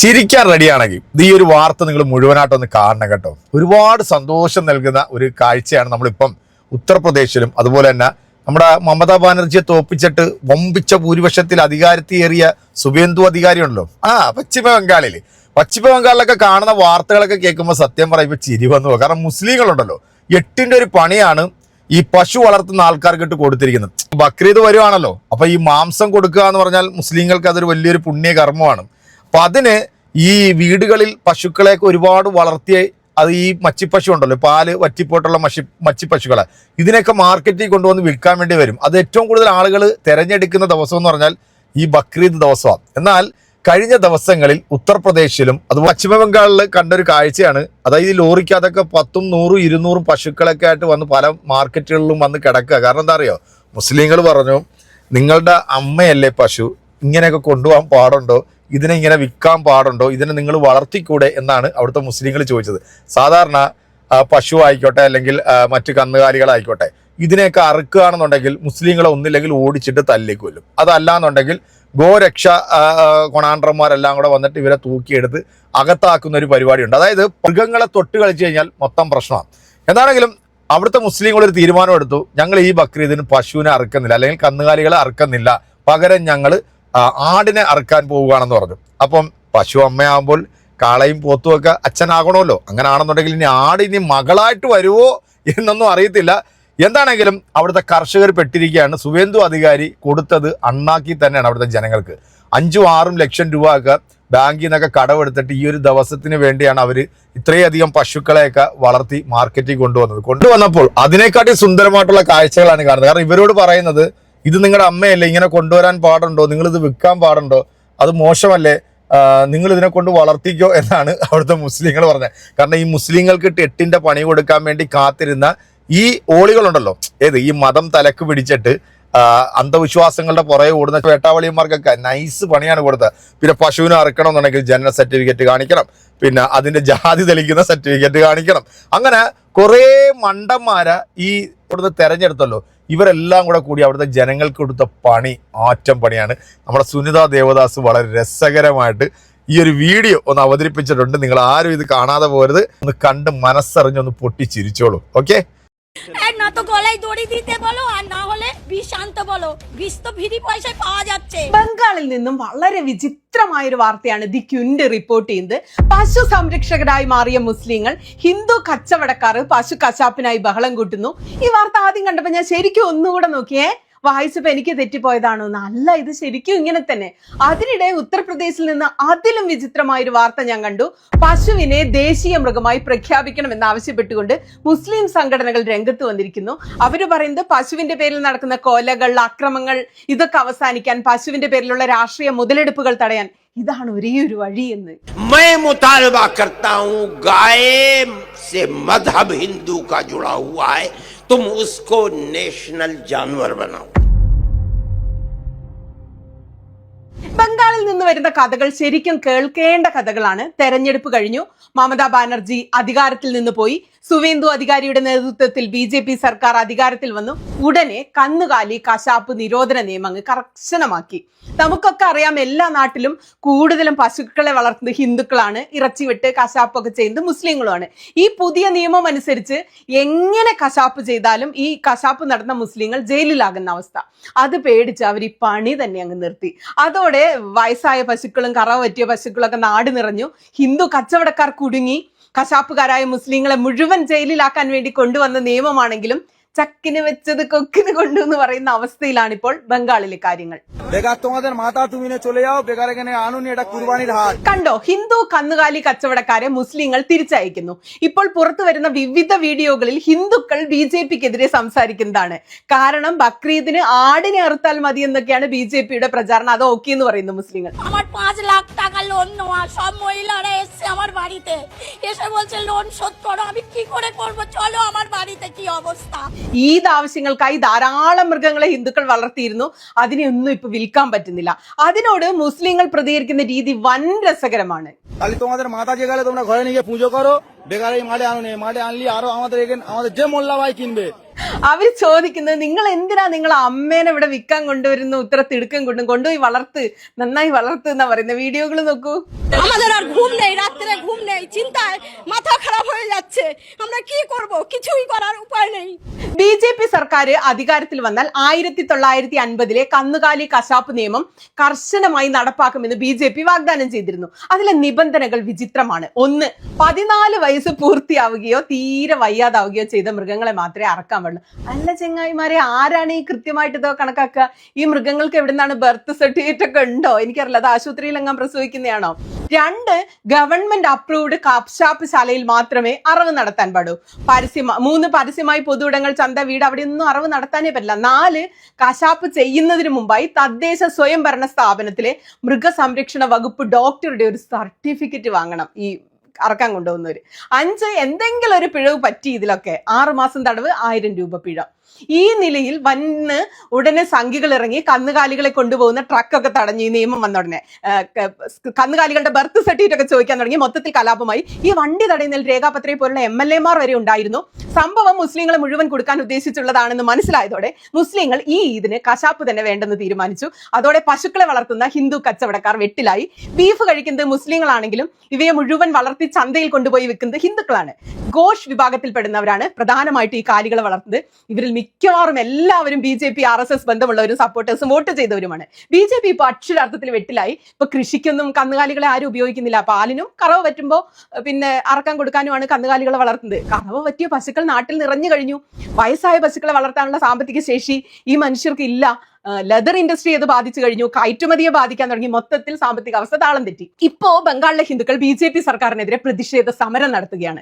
ചിരിക്കാൻ റെഡിയാണെങ്കിൽ ഈ ഒരു വാർത്ത നിങ്ങൾ മുഴുവനായിട്ടൊന്ന് കാണണം കേട്ടോ. ഒരുപാട് സന്തോഷം നൽകുന്ന ഒരു കാഴ്ചയാണ് നമ്മളിപ്പം ഉത്തർപ്രദേശിലും അതുപോലെ തന്നെ നമ്മുടെ മമതാ ബാനർജിയെ തോപ്പിച്ചിട്ട് വമ്പിച്ച ഭൂരിപക്ഷത്തിൽ അധികാരത്തിയേറിയ സുവേന്ദു അധികാരി ഉണ്ടല്ലോ പശ്ചിമ ബംഗാളിലൊക്കെ കാണുന്ന വാർത്തകളൊക്കെ കേൾക്കുമ്പോൾ സത്യം പറയുമ്പോൾ ചിരി വന്നു പോകും. കാരണം മുസ്ലിങ്ങളുണ്ടല്ലോ 8ന്റെ ഒരു പണിയാണ് ഈ പശു വളർത്തുന്ന ആൾക്കാർക്കിട്ട് കൊടുത്തിരിക്കുന്നത്. ബക്രീദ് വരുവാണല്ലോ, അപ്പൊ ഈ മാംസം കൊടുക്കുക എന്ന് പറഞ്ഞാൽ മുസ്ലിങ്ങൾക്ക് അതൊരു വലിയൊരു പുണ്യ കർമ്മമാണ്. അപ്പൊ അതിന് ഈ വീടുകളിൽ പശുക്കളെയൊക്കെ ഒരുപാട് വളർത്തിയ അത് ഈ മച്ചിപ്പശു ഉണ്ടല്ലോ, പാല് വറ്റിപ്പോട്ടുള്ള മച്ചിപ്പശുക്കളെ ഇതിനൊക്കെ മാർക്കറ്റിൽ കൊണ്ടുവന്ന് വിൽക്കാൻ വേണ്ടി വരും. അത് ഏറ്റവും കൂടുതൽ ആളുകൾ തിരഞ്ഞെടുക്കുന്ന ദിവസം എന്ന് പറഞ്ഞാൽ ഈ ബക്രീദ് ദിവസമാണ്. എന്നാൽ കഴിഞ്ഞ ദിവസങ്ങളിൽ ഉത്തർപ്രദേശിലും അത് പശ്ചിമ ബംഗാളിൽ കണ്ടൊരു കാഴ്ചയാണ്. അതായത് ഈ ലോറിക്കകത്തൊക്കെ 10, 100, 200 പശുക്കളൊക്കെ ആയിട്ട് വന്ന് പല മാർക്കറ്റുകളിലും വന്ന് കിടക്കുക. കാരണം എന്താ അറിയോ, മുസ്ലിങ്ങൾ പറഞ്ഞു നിങ്ങളുടെ അമ്മയല്ലേ പശു, ഇങ്ങനെയൊക്കെ കൊണ്ടുപോകാൻ പാടുണ്ടോ, ഇതിനെ ഇങ്ങനെ വിൽക്കാൻ പാടുണ്ടോ, ഇതിനെ നിങ്ങൾ വളർത്തിക്കൂടെ എന്നാണ് അവിടുത്തെ മുസ്ലിങ്ങൾ ചോദിച്ചത്. സാധാരണ പശു ആയിക്കോട്ടെ അല്ലെങ്കിൽ മറ്റു കന്നുകാലികളായിക്കോട്ടെ ഇതിനെയൊക്കെ അറുക്കുകയാണെന്നുണ്ടെങ്കിൽ മുസ്ലിങ്ങളെ ഒന്നില്ലെങ്കിൽ ഓടിച്ചിട്ട് തല്ലിക്കൊല്ലും. അതല്ലാന്നുണ്ടെങ്കിൽ ഗോരക്ഷ കൊണാണ്ടർമാരെല്ലാം കൂടെ വന്നിട്ട് ഇവരെ തൂക്കിയെടുത്ത് അകത്താക്കുന്ന ഒരു പരിപാടിയുണ്ട്. അതായത് മൃഗങ്ങളെ തൊട്ട് കളിച്ചു കഴിഞ്ഞാൽ മൊത്തം പ്രശ്നമാണ്. എന്താണെങ്കിലും അവിടുത്തെ മുസ്ലിങ്ങൾ ഒരു തീരുമാനം എടുത്തു, ഞങ്ങൾ ഈ ബക്രീദിന് പശുവിനെ അറുക്കുന്നില്ല അല്ലെങ്കിൽ കന്നുകാലികളെ അറുക്കുന്നില്ല, പകരം ഞങ്ങൾ ആടിനെ അറുക്കാൻ പോവുകയാണെന്ന് പറഞ്ഞു. അപ്പം പശു അമ്മയാകുമ്പോൾ കാളയും പോത്തും ഒക്കെ അച്ഛനാകണമല്ലോ. അങ്ങനെ ആണെന്നുണ്ടെങ്കിൽ ഇനി ഇനി മകളായിട്ട് വരുമോ എന്നൊന്നും അറിയത്തില്ല. എന്താണെങ്കിലും അവിടുത്തെ കർഷകർ പെട്ടിരിക്കുകയാണ്. സുവേന്ദു അധികാരി കൊടുത്തത് അണ്ണാക്കി തന്നെയാണ് അവിടുത്തെ ജനങ്ങൾക്ക്. 5-6 ലക്ഷം രൂപ ഒക്കെ ബാങ്കിൽ നിന്നൊക്കെ കടമെടുത്തിട്ട് ഈ ഒരു ദിവസത്തിന് വേണ്ടിയാണ് അവർ ഇത്രയധികം പശുക്കളെയൊക്കെ വളർത്തി മാർക്കറ്റിൽ കൊണ്ടുവന്നപ്പോൾ അതിനെക്കാട്ടി സുന്ദരമായിട്ടുള്ള കാഴ്ചകളാണ് കാണുന്നത്. കാരണം ഇവരോട് പറയുന്നത് ഇത് നിങ്ങളുടെ അമ്മയല്ലേ, ഇങ്ങനെ കൊണ്ടുവരാൻ പാടുണ്ടോ, നിങ്ങളിത് വിൽക്കാൻ പാടുണ്ടോ, അത് മോശമല്ലേ, നിങ്ങൾ ഇതിനെ കൊണ്ട് വളർത്തിക്കോ എന്നാണ് അവിടുത്തെ മുസ്ലിങ്ങൾ പറഞ്ഞത്. കാരണം ഈ മുസ്ലിങ്ങൾക്ക് 8ന്റെ പണി കൊടുക്കാൻ വേണ്ടി കാത്തിരുന്ന ഈ ഓളികളുണ്ടല്ലോ, ഈ മതം തലക്ക് പിടിച്ചിട്ട് അന്ധവിശ്വാസങ്ങളുടെ പുറകെ ഓടുന്ന വേട്ടാവളിയന്മാർക്കൊക്കെ നൈസ് പണിയാണ് കൊടുത്തത്. പിന്നെ പശുവിനെ അറുക്കണം എന്നുണ്ടെങ്കിൽ ജനന സർട്ടിഫിക്കറ്റ് കാണിക്കണം, പിന്നെ അതിന്റെ ജാതി തെളിയിക്കുന്ന സർട്ടിഫിക്കറ്റ് കാണിക്കണം. അങ്ങനെ കുറേ മണ്ടന്മാരെ ഈ ഇവിടുന്ന് തെരഞ്ഞെടുത്തല്ലോ. ഇവരെല്ലാം കൂടി അവിടുത്തെ ജനങ്ങൾക്ക് കൊടുത്ത പണി ആറ്റം പണിയാണ്. നമ്മുടെ സുനിത ദേവദാസ് വളരെ രസകരമായിട്ട് ഈ ഒരു വീഡിയോ ഒന്ന് അവതരിപ്പിച്ചിട്ടുണ്ട്. നിങ്ങൾ ആരും ഇത് കാണാതെ പോരുത്, ഒന്ന് കണ്ട് മനസ്സറിഞ്ഞൊന്ന് പൊട്ടിച്ചിരിച്ചോളൂ. ഓക്കെ, না তো গলায় দড়ি দিতে বলো আর না হলে বিষ আনতে বলো, বিষ তো ফ্রি পয়সায় পাওয়া যাচ্ছে. ബംഗാളിൽ നിന്നും വളരെ വിചിത്രമായ ഒരു വാർത്തയാണ് ദി ക്യുൻഡ് റിപ്പോർട്ട് ചെയ്യുന്നത്. പശു സംരക്ഷകരായി മാറിയ മുസ്ലിങ്ങൾ ഹിന്ദു കച്ചവടക്കാർ പശു കശാപ്പിനായി ബഹളം കൂട്ടുന്നു. ഈ വാർത്ത ആദ്യം കണ്ടപ്പോൾ ഞാൻ ശരിക്കും ഒന്നുകൂടെ നോക്കിയേ, വായിച്ചപ്പോ എനിക്ക് തെറ്റിപ്പോയതാണോ എന്നല്ല, ഇത് ശരിക്കും ഇങ്ങനെ തന്നെ. അതിനിടെ ഉത്തർപ്രദേശിൽ നിന്ന് അതിലും വിചിത്രമായ ഒരു വാർത്ത ഞാൻ കണ്ടു. പശുവിനെ ദേശീയ മൃഗമായി പ്രഖ്യാപിക്കണമെന്ന് ആവശ്യപ്പെട്ടുകൊണ്ട് മുസ്ലിം സംഘടനകൾ രംഗത്ത് വന്നിരിക്കുന്നു. അവര് പറയുന്നത് പശുവിന്റെ പേരിൽ നടക്കുന്ന കൊലകൾ, അക്രമങ്ങൾ ഇതൊക്കെ അവസാനിക്കാൻ, പശുവിന്റെ പേരിലുള്ള രാഷ്ട്രീയ മുതലെടുപ്പുകൾ തടയാൻ ഇതാണ് ഒരേ ഒരു വഴിയെന്ന്. मैं मुतालबा करता हूं, गाय से मजहब हिंदू का जुड़ा हुआ है, तुम उसको नेशनल जानवर बनाओ. ബംഗാളിൽ നിന്ന് വരുന്ന കഥകൾ ശരിക്കും കേൾക്കേണ്ട കഥകളാണ്. തെരഞ്ഞെടുപ്പ് കഴിഞ്ഞു, മമതാ ബാനർജി അധികാരത്തിൽ നിന്ന് പോയി, സുവേന്ദു അധികാരിയുടെ നേതൃത്വത്തിൽ BJP സർക്കാർ അധികാരത്തിൽ വന്നു. ഉടനെ കന്നുകാലി കശാപ്പ് നിരോധന നിയമം അങ്ങ് കർശനമാക്കി. നമുക്കൊക്കെ അറിയാം, എല്ലാ നാട്ടിലും കൂടുതലും പശുക്കളെ വളർത്തുന്നത് ഹിന്ദുക്കളാണ്, ഇറച്ചിവിട്ട് കശാപ്പൊക്കെ ചെയ്യുന്നത് മുസ്ലിങ്ങളുമാണ്. ഈ പുതിയ നിയമം അനുസരിച്ച് എങ്ങനെ കശാപ്പ് ചെയ്താലും ഈ കശാപ്പ് നടന്ന മുസ്ലിങ്ങൾ ജയിലിലാകുന്ന അവസ്ഥ. അത് പേടിച്ച് അവർ ഈ പണി തന്നെ അങ്ങ് നിർത്തി. അതോടെ വയസ്സായ പശുക്കളും കറവ പറ്റിയ പശുക്കളൊക്കെ നാട് നിറഞ്ഞു. ഹിന്ദു കച്ചവടക്കാർ കുടുങ്ങി. കശാപ്പുകാരായ മുസ്ലിങ്ങളെ മുഴുവൻ ജയിലിലാക്കാൻ വേണ്ടി കൊണ്ടുവന്ന നിയമമാണെങ്കിലും ചക്കിന് വെച്ചത് കൊക്കിന് കൊണ്ടു എന്ന് പറയുന്ന അവസ്ഥയിലാണ് ഇപ്പോൾ ബംഗാളിലെ കാര്യങ്ങൾ. കണ്ടോ, ഹിന്ദു കന്നുകാലി കച്ചവടക്കാരെ മുസ്ലിങ്ങൾ തിരിച്ചയക്കുന്നു. ഇപ്പോൾ പുറത്തു വരുന്ന വിവിധ വീഡിയോകളിൽ ഹിന്ദുക്കൾ BJPക്കെതിരെ സംസാരിക്കുന്നതാണ്. കാരണം ബക്രീദിന് ആടിനെ അറുത്താൽ മതി എന്നൊക്കെയാണ് BJPയുടെ പ്രചാരണം. അത് ഓക്കെ എന്ന് പറയുന്നു മുസ്ലിങ്ങൾ. আমার 5 লাখ টাকা লোন নেওয়া সব মহিলারা এসে আমার বাড়িতে এসে বলছে লোন শোধ করো, আমি কি করে করব, চলো আমার বাড়িতে কি অবস্থা. ഈദ് ആവശ്യങ്ങൾക്കായി ധാരാളം മൃഗങ്ങളെ ഹിന്ദുക്കൾ വളർത്തിയിരുന്നു. അതിനെയൊന്നും ഇപ്പൊ വിൽക്കാൻ പറ്റുന്നില്ല. അതിനോട് മുസ്ലിങ്ങൾ പ്രതികരിക്കുന്ന രീതി വൻ രസകരമാണ്. তোমাদের মাথা যে গেলে তোমরা ঘরে নিয়ে পুজো করো, বেকার এই মাঠে আনো নেই, মাঠে আনলি আরো আমাদের যে মোল্লা ভাই কিনবে അവർ ചോദിക്കുന്നത് നിങ്ങൾ എന്തിനാ നിങ്ങൾ അമ്മേനെ ഇവിടെ വിൽക്കാൻ കൊണ്ടുവരുന്നു, ഉത്തര തിടുക്കം കൊണ്ടുപോയി വളർത്ത്, നന്നായി വളർത്ത് എന്നാ പറയുന്ന വീഡിയോകൾ നോക്കൂ. আমাদের আর ঘুম নেই, রাত্রে ঘুম নেই, চিন্তায় মাথা খারাপ হয়ে যাচ্ছে। আমরা কি করব? কিছুই করার উপায় নেই। BJP സർക്കാർ അധികാരത്തിൽ വന്നാൽ 1950 കന്നുകാലി കശാപ്പ് നിയമം കർശനമായി നടപ്പാക്കുമെന്ന് BJP വാഗ്ദാനം ചെയ്തിരുന്നു. അതിലെ നിബന്ധനകൾ വിചിത്രമാണ്. 1, 14 വയസ്സ് പൂർത്തിയാവുകയോ തീരെ വയ്യാതാവുകയോ ചെയ്ത മൃഗങ്ങളെ മാത്രമേ അറക്കാൻ പാടുള്ളൂ. അല്ല ചെങ്ങായിമാരെ, ആരാണ് ഈ കൃത്യമായിട്ട് ഇതോ കണക്കാക്കുക? ഈ മൃഗങ്ങൾക്ക് എവിടുന്നാണ് ബർത്ത് സർട്ടിഫിക്കറ്റ് ഒക്കെ ഉണ്ടോ? എനിക്കറിയില്ല, അത് ആശുപത്രിയിൽ എങ്ങാൻ പ്രസവിക്കുന്നതാണോ? 2, ഗവൺമെന്റ് അപ്രൂവ്ഡ് കശാപ്പ് ശാലയിൽ മാത്രമേ അറവ് നടത്താൻ പാടൂ. 3, പരസ്യമായി പൊതുവിടങ്ങൾ, ചന്ത, വീട് അവിടെയൊന്നും അറവ് നടത്താനേ പറ്റില്ല. 4, കശാപ്പ് ചെയ്യുന്നതിന് മുമ്പായി തദ്ദേശ സ്വയംഭരണ സ്ഥാപനത്തിലെ മൃഗസംരക്ഷണ വകുപ്പ് ഡോക്ടറുടെ ഒരു സർട്ടിഫിക്കറ്റ് വാങ്ങണം ഈ അറക്കാൻ കൊണ്ടുപോകുന്നവര്. 5, എന്തെങ്കിലും ഒരു പിഴവ് പറ്റി ഇതിലൊക്കെ 6 മാസം തടവ്, 1000 രൂപ പിഴ. ഈ നിലയിൽ വന്ന് ഉടനെ സംഘികൾ ഇറങ്ങി കന്നുകാലികളെ കൊണ്ടുപോകുന്ന ട്രക്കൊക്കെ തടഞ്ഞു. ഈ നിയമം വന്ന ഉടനെ കന്നുകാലികളുടെ ബർത്ത് സർട്ടിഫിക്കറ്റ് ഒക്കെ ചോദിക്കാൻ തുടങ്ങി. മൊത്തത്തിൽ കലാപമായി. ഈ വണ്ടി തടയുന്നതിൽ രേഖാപത്രയെ പോലുള്ള MLA-മാർ വരെ ഉണ്ടായിരുന്നു. സംഭവം മുസ്ലിങ്ങളെ മുഴുവൻ കൊടുക്കാൻ ഉദ്ദേശിച്ചുള്ളതാണെന്ന് മനസ്സിലായതോടെ മുസ്ലിങ്ങൾ ഈ ഈദിന് കശാപ്പ് തന്നെ വേണ്ടെന്ന് തീരുമാനിച്ചു. അതോടെ പശുക്കളെ വളർത്തുന്ന ഹിന്ദു കച്ചവടക്കാർ വെട്ടിലായി. ബീഫ് കഴിക്കുന്നത് മുസ്ലിങ്ങളാണെങ്കിലും ഇവയെ മുഴുവൻ വളർത്തി ചന്തയിൽ കൊണ്ടുപോയി വിൽക്കുന്നത് ഹിന്ദുക്കളാണ്. ഘോഷ് വിഭാഗത്തിൽപ്പെടുന്നവരാണ് പ്രധാനമായിട്ട് ഈ കാലികളെ വളർത്തുന്നത്. ഇവരിൽ മിക്കവാറും എല്ലാവരും BJP RSS ബന്ധമുള്ളവരും സപ്പോർട്ടേഴ്സും വോട്ട് ചെയ്തവരുമാണ്. BJP ഇപ്പൊ അക്ഷരാർത്ഥത്തിൽ വെട്ടിലായി. ഇപ്പൊ കൃഷിക്കൊന്നും കന്നുകാലികളെ ആരും ഉപയോഗിക്കുന്നില്ല. പാലിനും കറവ് പറ്റുമ്പോ പിന്നെ അറക്കാൻ കൊടുക്കാനുമാണ് കന്നുകാലികളെ വളർത്തുന്നത്. കറവ് പറ്റിയ പശുക്കൾ നാട്ടിൽ നിറഞ്ഞു കഴിഞ്ഞു. വയസ്സായ പശുക്കളെ വളർത്താനുള്ള സാമ്പത്തിക ശേഷി ഈ മനുഷ്യർക്ക് ഇല്ല. ലെതർ ഇൻഡസ്ട്രി അത് ബാധിച്ചു കഴിഞ്ഞു. കയറ്റുമതിയെ ബാധിക്കാൻ തുടങ്ങി. മൊത്തത്തിൽ സാമ്പത്തിക അവസ്ഥ താളം തെറ്റി. ഇപ്പോ ബംഗാളിലെ ഹിന്ദുക്കൾ BJP സർക്കാരിനെതിരെ പ്രതിഷേധ സമരം നടത്തുകയാണ്.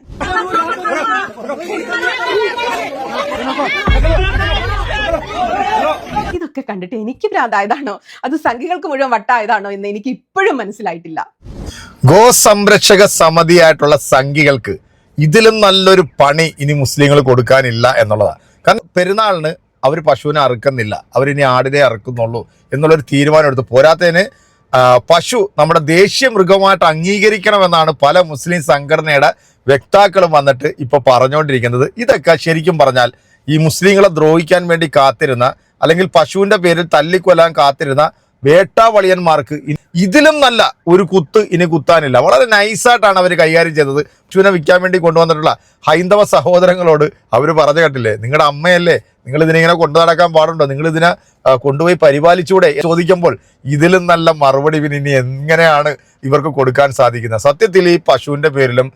ഇതൊക്കെ കണ്ടിട്ട് എനിക്ക് ഭ്രാന്തായതാണോ അത് സംഘികൾക്ക് മുഴുവൻ വട്ടായതാണോ എന്ന് എനിക്ക് ഇപ്പോഴും മനസ്സിലായിട്ടില്ല. ഗോസംരക്ഷക സമിതിയായിട്ടുള്ള സംഘികൾക്ക് ഇതിലും നല്ലൊരു പണി ഇനി മുസ്ലിങ്ങൾ കൊടുക്കാനില്ല എന്നുള്ളതാണ്. കാരണം പെരുന്നാളിന് അവർ പശുവിനെ അറുക്കുന്നില്ല, അവരിനി ആടിനെ അറുക്കുന്നുള്ളൂ എന്നുള്ളൊരു തീരുമാനം എടുത്തു. പോരാത്തതിന് പശു നമ്മുടെ ദേശീയ മൃഗമായിട്ട് അംഗീകരിക്കണമെന്നാണ് പല മുസ്ലിം സംഘടനയുടെ വക്താക്കളും വന്നിട്ട് ഇപ്പൊ പറഞ്ഞുകൊണ്ടിരിക്കുന്നത്. ഇതൊക്കെ ശരിക്കും പറഞ്ഞാൽ ഈ മുസ്ലിങ്ങളെ ദ്രോഹിക്കാൻ വേണ്ടി കാത്തിരുന്ന, അല്ലെങ്കിൽ പശുവിന്റെ പേരിൽ തല്ലിക്കൊല്ലാൻ കാത്തിരുന്ന വേട്ടാവളിയന്മാർക്ക് ഇതിലും നല്ല ഒരു കുത്ത് ഇനി കുത്താനില്ല. വളരെ നൈസായിട്ടാണ് അവർ കൈകാര്യം ചെയ്തത്. പശുവിനെ വിൽക്കാൻ വേണ്ടി കൊണ്ടുവന്നിട്ടുള്ള ഹൈന്ദവ സഹോദരങ്ങളോട് അവർ പറഞ്ഞു കേട്ടില്ലേ, നിങ്ങളുടെ അമ്മയല്ലേ, നിങ്ങൾ ഇതിനിങ്ങനെ കൊണ്ടു നടക്കാൻ പാടുണ്ടോ, നിങ്ങൾ ഇതിനെ കൊണ്ടുപോയി പരിപാലിച്ചൂടെ ചോദിക്കുമ്പോൾ ഇതിലും നല്ല മറുപടി പിന്നെ ഇനി എങ്ങനെയാണ് ഇവർക്ക് കൊടുക്കാൻ സാധിക്കുന്നത്? സത്യത്തിൽ ഈ പശുവിൻ്റെ പേരിലും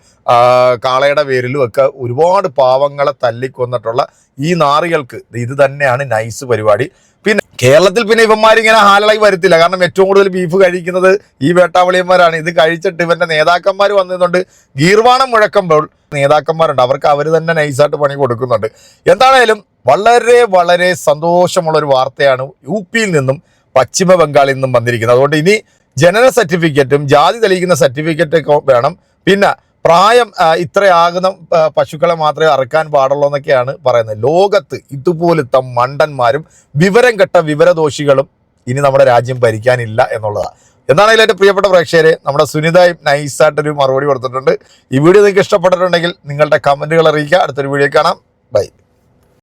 കാളയുടെ പേരിലും ഒക്കെ ഒരുപാട് പാവങ്ങളെ തല്ലിക്കൊന്നിട്ടുള്ള ഈ നാറികൾക്ക് ഇത് തന്നെയാണ് നൈസ് പരിപാടി. പിന്നെ കേരളത്തിൽ പിന്നെ ഇവന്മാരിങ്ങനെ ഹാലളായി വരുത്തില്ല. കാരണം ഏറ്റവും കൂടുതൽ ബീഫ് കഴിക്കുന്നത് ഈ വേട്ടാവളിയന്മാരാണ്. ഇത് കഴിച്ചിട്ട് ഇവന്റെ നേതാക്കന്മാർ വന്നതുകൊണ്ട് ഗീർവാണം മുഴക്കുമ്പോൾ നേതാക്കന്മാരുണ്ട്, അവർക്ക് അവർ തന്നെ നൈസായിട്ട് പണി കൊടുക്കുന്നുണ്ട്. എന്താണേലും വളരെ വളരെ സന്തോഷമുള്ള ഒരു വാർത്തയാണ് UP-യിൽ നിന്നും പശ്ചിമ ബംഗാളിൽ നിന്നും വന്നിരിക്കുന്നത്. അതുകൊണ്ട് ഇനി ജനന സർട്ടിഫിക്കറ്റും ജാതി തെളിയിക്കുന്ന സർട്ടിഫിക്കറ്റൊക്കെ വേണം. പിന്നെ പ്രായം ഇത്രയാകുന്ന പശുക്കളെ മാത്രമേ അറക്കാൻ പാടുള്ളൂ എന്നൊക്കെയാണ് പറയുന്നത്. ലോകത്ത് ഇതുപോലത്തെ മണ്ടന്മാരും വിവരം കെട്ട വിവരദോഷികളും ഇനി നമ്മുടെ രാജ്യം ഭരിക്കാനില്ല എന്നുള്ളതാണ്. എന്താണെങ്കിലും എൻ്റെ പ്രിയപ്പെട്ട പ്രേക്ഷകരെ, നമ്മുടെ സുനിതയും നൈസായിട്ടൊരു മറുപടി കൊടുത്തിട്ടുണ്ട്. ഈ വീഡിയോ നിങ്ങൾക്ക് ഇഷ്ടപ്പെട്ടിട്ടുണ്ടെങ്കിൽ നിങ്ങളുടെ കമൻറ്റുകൾ അറിയിക്കുക. അടുത്തൊരു വീഡിയോ കാണാം. ബൈ.